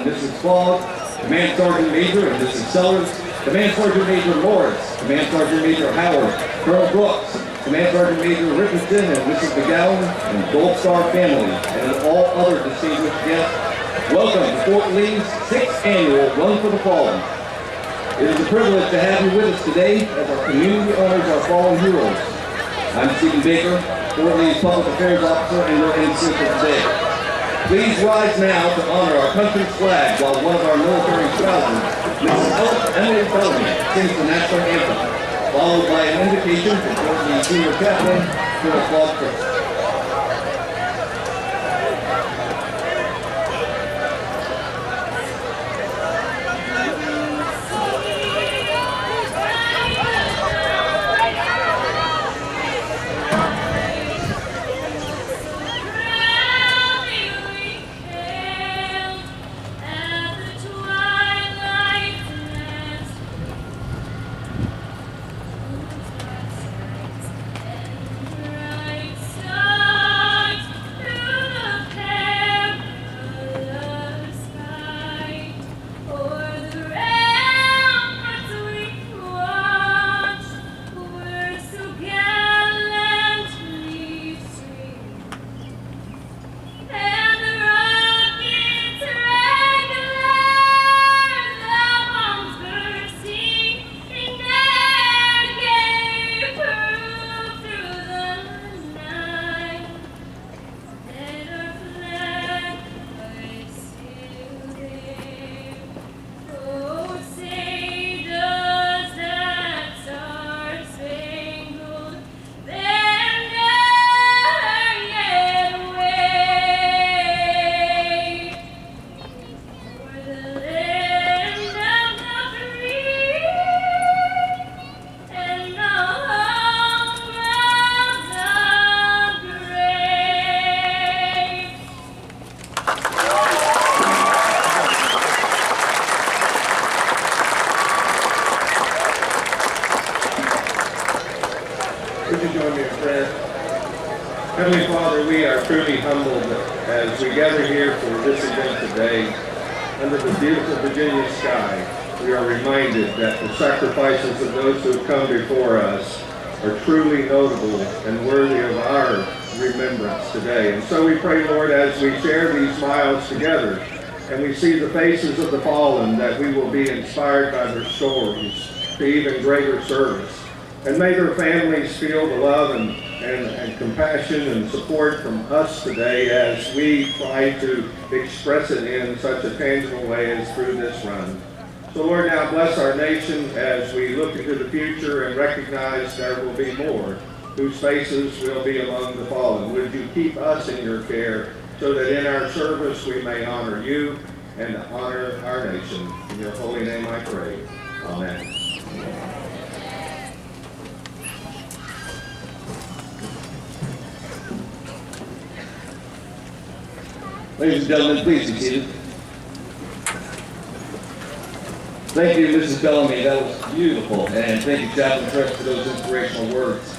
Mrs. Fogg, Command Sergeant Major and Mrs. Sellers, Command Sergeant Major Morris, Command Sergeant Major Howard, Colonel Brooks, Command Sergeant Major Richardson and Mrs. McGowan, and Gold Star family, and all other distinguished guests. Welcome to Fort Lee's 6th Annual Run for the Fallen. It is a privilege to have you with us today as our community honors our fallen heroes. I'm Stephen Baker, Fort Lee's Public Affairs Officer and your MC for today. Please rise now to honor our country's flag while one of our military spouses, Mrs. Emily Bellamy, sings the national anthem, followed by an invocation from Fort Lee Senior Chaplain, Colonel Claude Crooks. Would you join me in prayer? Heavenly Father, we are truly humbled as we gather here for this event today. Under the beautiful Virginia sky, we are reminded that the sacrifices of those who have come before us are truly notable and worthy of our remembrance today. And so we pray, Lord, as we share these miles together and we see the faces of the fallen, that we will be inspired by their stories to even greater service. And may their families feel the love and compassion and support from us today as we try to express it in such a tangible way as through this run. So Lord, now bless our nation as we look into the future and recognize there will be more whose faces will be among the fallen. Would you keep us in your care so that in our service we may honor you and honor our nation. In your holy name I pray. Amen. Ladies and gentlemen, please be seated. Thank you, Mrs. Bellamy. That was beautiful. And thank you, Chaplain Tress, for those inspirational words.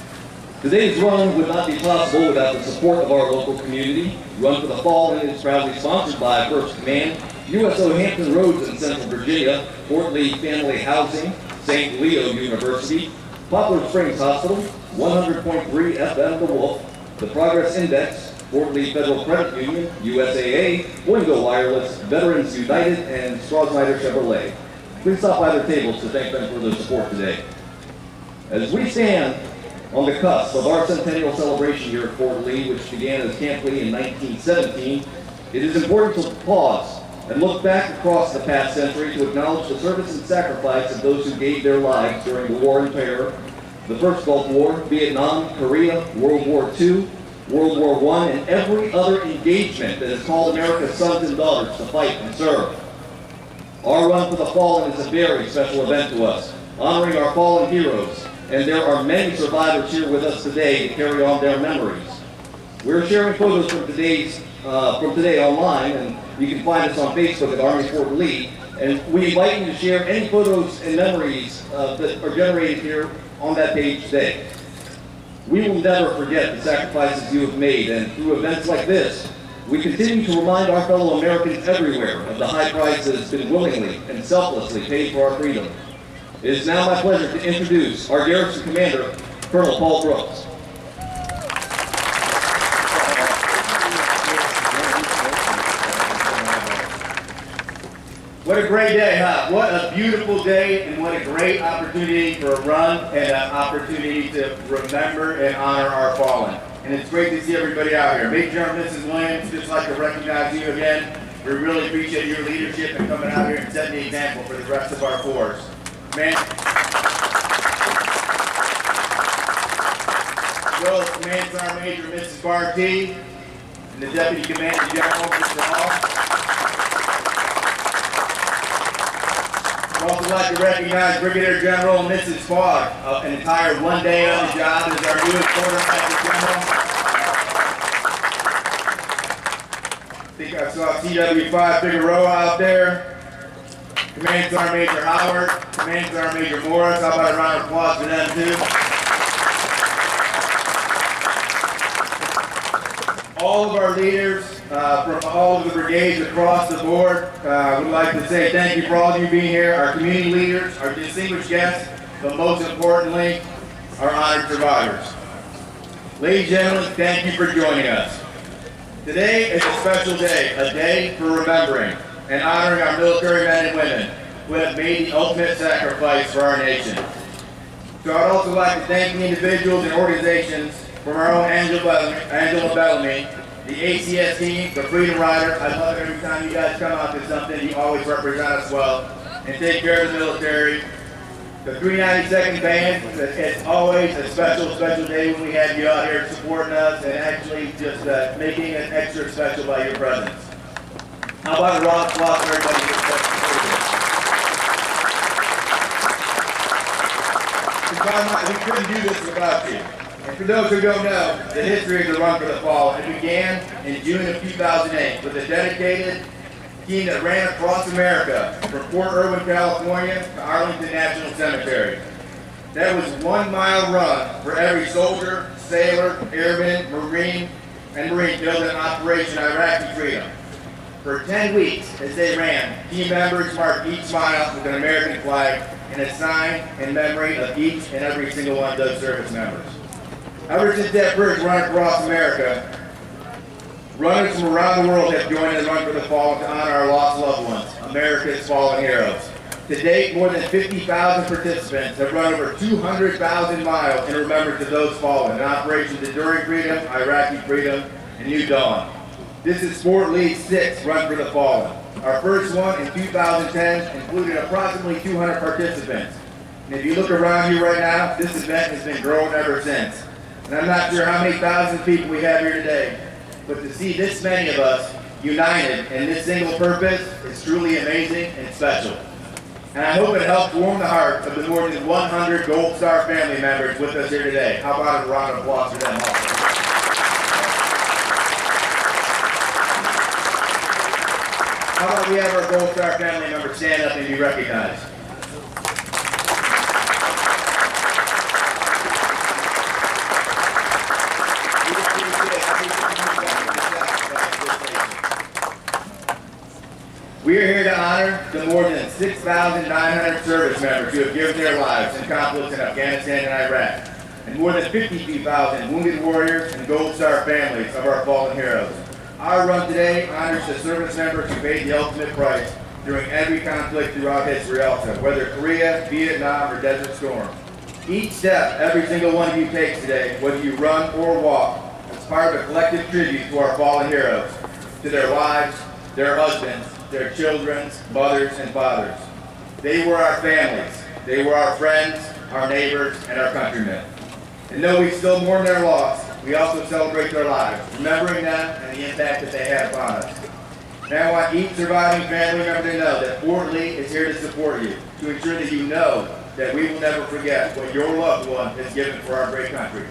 Today's run would not be possible without the support of our local community. Run for the Fallen is proudly sponsored by First Command, USO Hampton Roads in Central Virginia, Fort Lee Family Housing, St. Leo University, Poplar Springs Hospital, 100.3 FM The Wolf, The Progress Index, Fort Lee Federal Credit Union, USAA, Boingo Wireless, Veterans United, and Strauss-Snyder Chevrolet. Please stop by their tables to thank them for their support today. As we stand on the cusp of our centennial celebration here at Fort Lee, which began as Camp Lee in 1917, it is important to pause and look back across the past century to acknowledge the service and sacrifice of those who gave their lives during the War on Terror, the First Gulf War, Vietnam, Korea, World War II, World War I, and every other engagement that has called America's sons and daughters to fight and serve. Our Run for the Fallen is a very special event to us, honoring our fallen heroes, and there are many survivors here with us today to carry on their memories. We're sharing photos from today online, and you can find us on Facebook at Army Fort Lee, and we invite you to share any photos and memories that are generated here on that page today. We will never forget the sacrifices you have made, and through events like this, We continue to remind our fellow Americans everywhere of the high price that has been willingly and selflessly paid for our freedom. It is now my pleasure to introduce our garrison commander, Colonel Paul Brooks. What a great day, huh? What a beautiful day, and what a great opportunity for a run and an opportunity to remember and honor our fallen. And it's great to see everybody out here. Major General Mrs. Williams, just like to recognize you again. We really appreciate your leadership and coming out here and setting the example for the rest of our force. Man, as well as Command Sergeant Major Mrs. Barkey and the Deputy Commander General Mr. Hall. I'd also like to recognize Brigadier General Mrs. Fogg, an entire one day on the job as our newest quartermaster general. I think I saw CW5 Figueroa out there. Command Sergeant Major Howard, Command Sergeant Major Morris. How about a round of applause for them too? All of our leaders from all of the brigades across the board would like to say thank you for all of you being here, our community leaders, our distinguished guests, but most importantly, our honored survivors. Ladies and gentlemen, thank you for joining us. Today is a special day, a day for remembering and honoring our military men and women who have made the ultimate sacrifice for our nation. So I'd also like to thank the individuals and organizations from our own Angela Bellamy, the ACS team, the Freedom Riders. I love it every time you guys come out to something. You always represent us well and take care of the military. The 392nd Band, it's always a special day when we have you out here supporting us and actually just making it extra special by your presence. How about a round of applause for everybody who's We couldn't do this without you. And for those who don't know, the history of the Run for the Fallen, it began in June of 2008 with a dedicated team that ran across America from Fort Irwin, California to Arlington National Cemetery. That was 1 mile run for every soldier, sailor, airman, marine killed in Operation Iraqi Freedom. For 10 weeks as they ran, team members marked each mile with an American flag and a sign in memory of each and every single one of those service members. Ever since that first run across America, runners from around the world have joined the Run for the Fallen to honor our lost loved ones, America's fallen heroes. To date, more than 50,000 participants have run over 200,000 miles in remembrance of those fallen in Operations Enduring Freedom, Iraqi Freedom, and New Dawn. This is Fort Lee's 6th Run for the Fallen. Our first one in 2010 included approximately 200 participants. And if you look around you right now, this event has been growing ever since. And I'm not sure how many thousands of people we have here today, but to see this many of us united in this single purpose is truly amazing and special. And I hope it helped warm the heart of the more than 100 Gold Star family members with us here today. How about a round of applause for them also? How about we have our Gold Star family members stand up and be recognized? We are here to honor the more than 6,900 service members who have given their lives in conflicts in Afghanistan and Iraq, and more than 52,000 wounded warriors and Gold Star families of our fallen heroes. Our run today honors the service members who paid the ultimate price during every conflict throughout history also, whether Korea, Vietnam, or Desert Storm. Each step every single one of you takes today, whether you run or walk, is part of a collective tribute to our fallen heroes, to their wives, their husbands, their children, mothers, and fathers. They were our families. They were our friends, our neighbors, and our countrymen. And though we still mourn their loss, we also celebrate their lives, remembering them and the impact that they had upon us. Now I want each surviving family member to know that Fort Lee is here to support you, to ensure that you know that we will never forget what your loved one has given for our great country,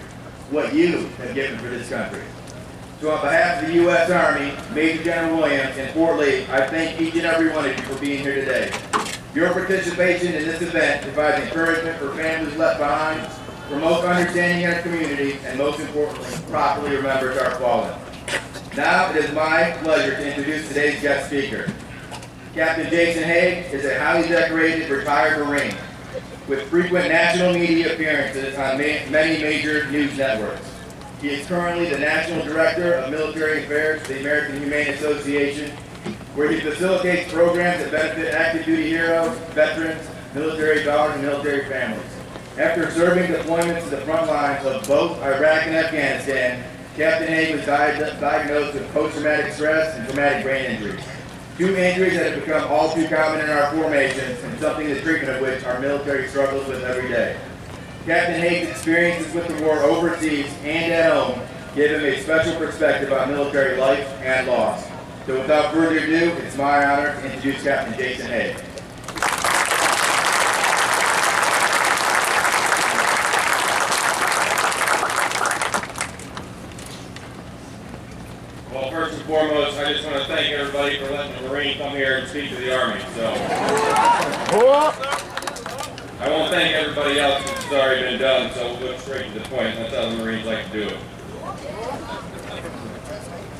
what you have given for this country. So on behalf of the U.S. Army, Major General Williams, and Fort Lee, I thank each and every one of you for being here today. Your participation in this event provides encouragement for families left behind, promotes understanding in our community, and most importantly, properly remembers our fallen. Now it is my pleasure to introduce today's guest speaker. Captain Jason Haig is a highly decorated retired Marine with frequent national media appearances on many major news networks. He is currently the National Director of Military Affairs for the American Humane Association, where he facilitates programs that benefit active duty heroes, veterans, military dogs, and military families. After serving deployments to the front lines of both Iraq and Afghanistan, Captain Haig was diagnosed with post-traumatic stress and traumatic brain injuries. Two injuries that have become all too common in our formations and something the treatment of which our military struggles with every day. Captain Haig's experiences with the war overseas and at home give him a special perspective on military life and loss. So without further ado, it's my honor to introduce Captain Jason Haig. Well, first and foremost, I just want to thank everybody for letting the Marine come here and speak to the Army. So, I won't thank everybody else since it's already been done, so we'll go straight to the point. That's how the Marines like to do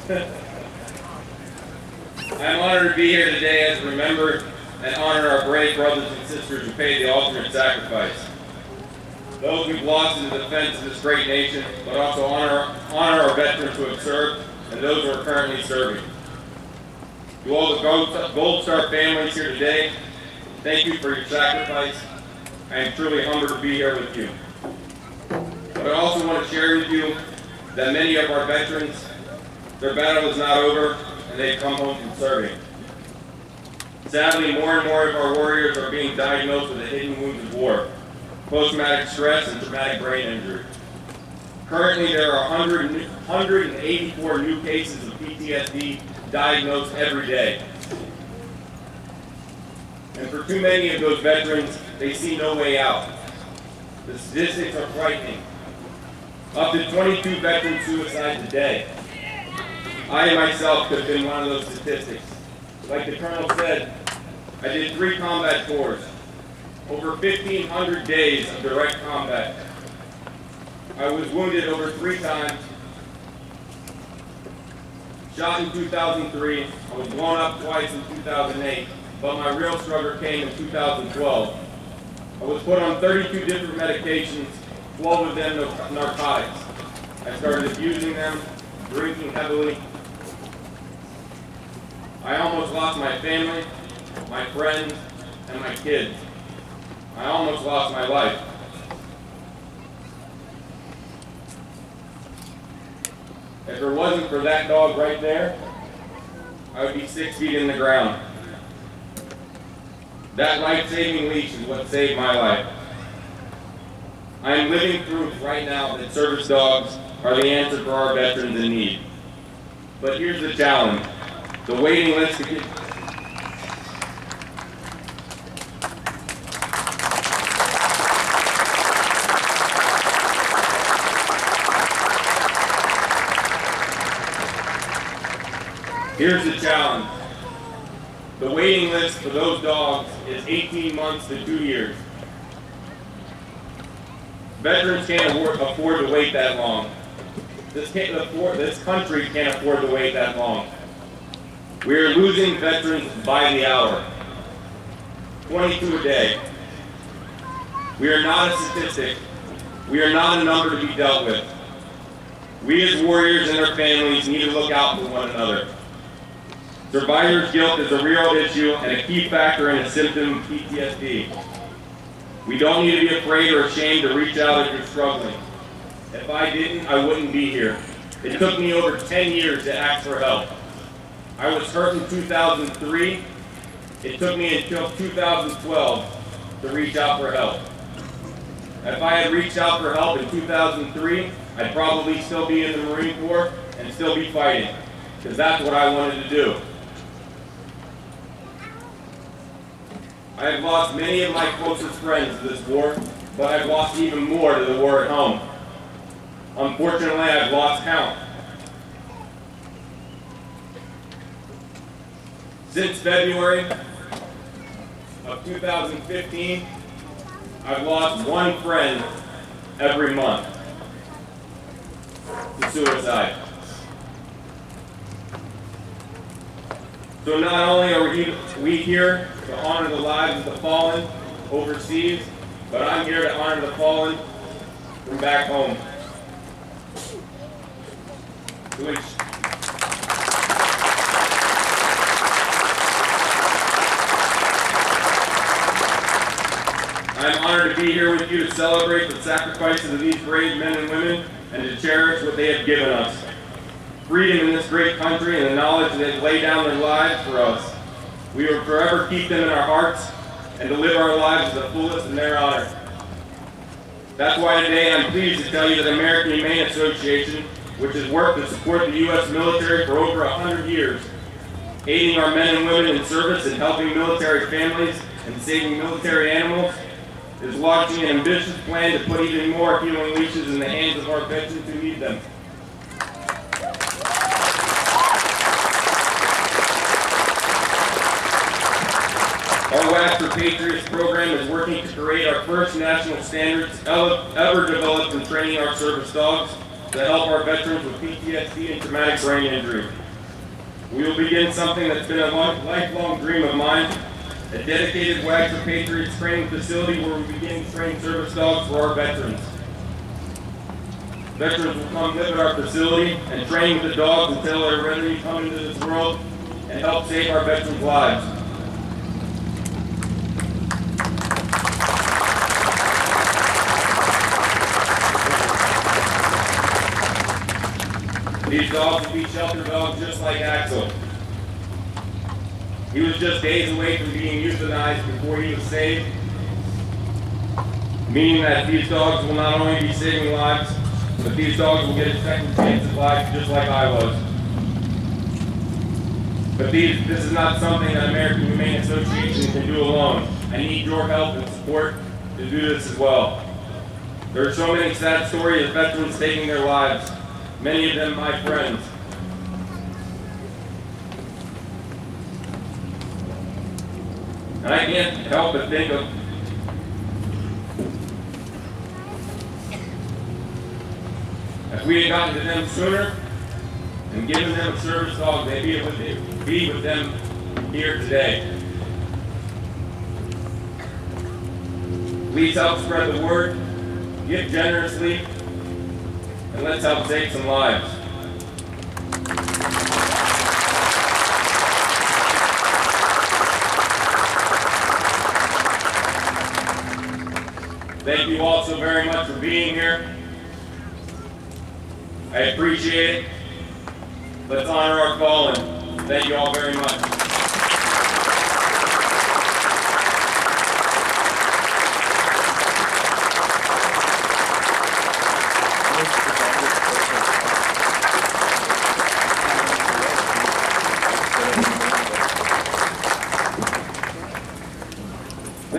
it. I'm honored to be here today as we remember and honor our brave brothers and sisters who paid the ultimate sacrifice. Those we've lost in the defense of this great nation, but also honor our veterans who have served and those who are currently serving. To all the Gold Star families here today, thank you for your sacrifice. I am truly humbled to be here with you. But I also want to share with you that many of our veterans, their battle is not over, and they've come home from serving. Sadly, more and more of our warriors are being diagnosed with the hidden wounds of war, post-traumatic stress, and traumatic brain injury. Currently, there are 184 new cases of PTSD diagnosed every day. And for too many of those veterans, they see no way out. The statistics are frightening. Up to 22 veteran suicides a day. I myself could have been one of those statistics. Like the Colonel said, I did 3 combat tours, over 1,500 days of direct combat. I was wounded over 3 times, shot in 2003, I was blown up twice in 2008, but my real struggle came in 2012. I was put on 32 different medications, 12 of them narcotics. I started abusing them, drinking heavily. I almost lost my family, my friends, and my kids. I almost lost my life. If it wasn't for that dog right there, I would be 6 feet in the ground. That life-saving leash is what saved my life. I am living proof right now that service dogs are the answer for our veterans in need. But here's the challenge. The waiting list to get... Here's the challenge. The waiting list for those dogs is 18 months to 2 years. Veterans can't afford to wait that long. This country can't afford to wait that long. We are losing veterans by the hour. 22 a day. We are not a statistic. We are not a number to be dealt with. We as warriors and our families need to look out for one another. Survivor's guilt is a real issue and a key factor in a symptom of PTSD. We don't need to be afraid or ashamed to reach out if you're struggling. If I didn't, I wouldn't be here. It took me over 10 years to ask for help. I was hurt in 2003. It took me until 2012 to reach out for help. If I had reached out for help in 2003, I'd probably still be in the Marine Corps and still be fighting, because that's what I wanted to do. I have lost many of my closest friends to this war, but I've lost even more to the war at home. Unfortunately, I've lost count. Since February of 2015, I've lost one friend every month to suicide. So not only are we here to honor the lives of the fallen overseas, but I'm here to honor the fallen from back home. I'm honored to be here with you to celebrate the sacrifices of these brave men and women and to cherish what they have given us. Freedom in this great country and the knowledge that they've laid down their lives for us. We will forever keep them in our hearts and to live our lives to the fullest in their honor. That's why today I'm pleased to tell you that the American Humane Association, which has worked to support the U.S. military for over 100 years, aiding our men and women in service and helping military families and saving military animals, is launching an ambitious plan to put even more healing leashes in the hands of our veterans who need them. Our Wax for Patriots program is working to create our first national standards ever developed in training our service dogs to help our veterans with PTSD and traumatic brain injury. We will begin something that's been a lifelong dream of mine, a dedicated Wax for Patriots training facility where we begin to train service dogs for our veterans. Veterans will come live at our facility and train with the dogs until they're ready to come into this world and help save our veterans' lives. These dogs will be shelter dogs just like Axel. He was just days away from being euthanized before he was saved, meaning that these dogs will not only be saving lives, but these dogs will get a second chance at life just like I was. But this is not something that American Humane Association can do alone. I need your help and support to do this as well. There are so many sad stories of veterans taking their lives, many of them my friends. And I can't help but think of if we had gotten to them sooner and given them a service dog, they'd be able to be with them here today. Please help spread the word, give generously, and let's help save some lives. Thank you all so very much for being here. I appreciate it. Let's honor our fallen. Thank you all very much.